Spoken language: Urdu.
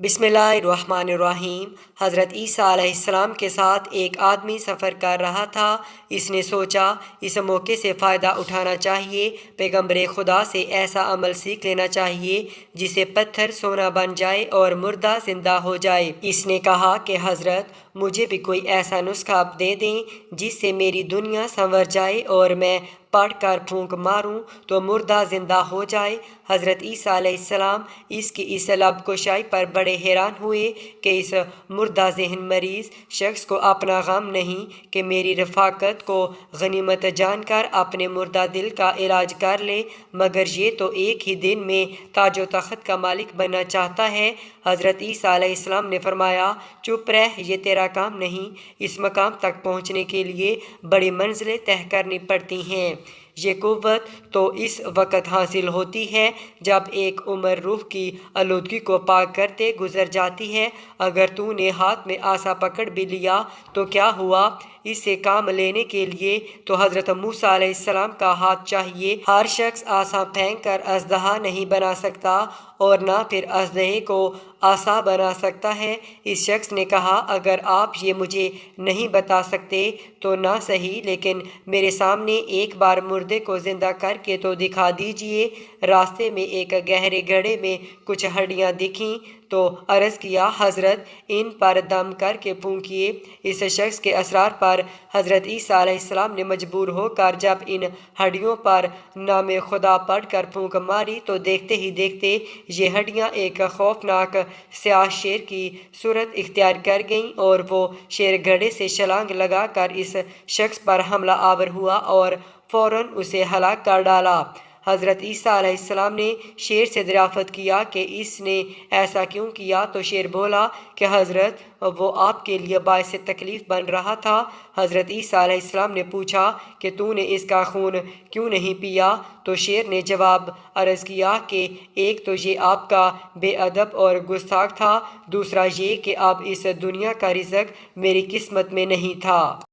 بسم اللہ الرحمن الرحیم۔ حضرت عیسیٰ علیہ السلام کے ساتھ ایک آدمی سفر کر رہا تھا۔ اس نے سوچا اس موقع سے فائدہ اٹھانا چاہیے، پیغمبر خدا سے ایسا عمل سیکھ لینا چاہیے جسے پتھر سونا بن جائے اور مردہ زندہ ہو جائے۔ اس نے کہا کہ حضرت مجھے بھی کوئی ایسا نسخہ دے دیں جس سے میری دنیا سنور جائے اور میں پڑھ کر پھونک ماروں تو مردہ زندہ ہو جائے۔ حضرت عیسیٰ علیہ السلام اس کی اس لب کشائی پر بڑے حیران ہوئے کہ اس مردہ ذہن مریض شخص کو اپنا غم نہیں کہ میری رفاقت کو غنیمت جان کر اپنے مردہ دل کا علاج کر لے، مگر یہ تو ایک ہی دن میں تاج و تخت کا مالک بننا چاہتا ہے۔ حضرت عیسیٰ علیہ السلام نے فرمایا، چپ رہ، یہ تیرا کام نہیں۔ اس مقام تک پہنچنے کے لیے بڑی منزلیں طے کرنی پڑتی ہیں۔ یہ قوت تو اس وقت حاصل ہوتی ہے جب ایک عمر روح کی آلودگی کو پاک کرتے گزر جاتی ہے۔ اگر تو نے ہاتھ میں عصا پکڑ بھی لیا تو کیا ہوا؟ اس سے کام لینے کے لیے تو حضرت موسیٰ علیہ السلام کا ہاتھ چاہیے۔ ہر شخص عصا پھینک کر اژدہا نہیں بنا سکتا اور نہ پھر اژدہے کو عصا بنا سکتا ہے۔ اس شخص نے کہا، اگر آپ یہ مجھے نہیں بتا سکتے تو نہ صحیح، لیکن میرے سامنے ایک بار مردے کو زندہ کر کے تو دکھا دیجیے۔ راستے میں ایک گہرے گڑھے میں کچھ ہڈیاں دکھیں تو عرض کیا، حضرت ان پر دم کر کے پھونکیے۔ اس شخص کے اصرار پر حضرت عیسیٰ علیہ السلام نے مجبور ہو کر جب ان ہڈیوں پر نام خدا پڑھ کر پھونک ماری تو دیکھتے ہی دیکھتے یہ ہڈیاں ایک خوفناک سیاہ شیر کی صورت اختیار کر گئیں اور وہ شیر گھڑے سے چھلانگ لگا کر اس شخص پر حملہ آور ہوا اور فوراً اسے ہلاک کر ڈالا۔ حضرت عیسیٰ علیہ السلام نے شیر سے دریافت کیا کہ اس نے ایسا کیوں کیا تو شیر بولا کہ حضرت وہ آپ کے لیے باعث تکلیف بن رہا تھا۔ حضرت عیسیٰ علیہ السلام نے پوچھا کہ تو نے اس کا خون کیوں نہیں پیا؟ تو شیر نے جواب عرض کیا کہ ایک تو یہ آپ کا بے ادب اور گستاخ تھا، دوسرا یہ کہ اب اس دنیا کا رزق میری قسمت میں نہیں تھا۔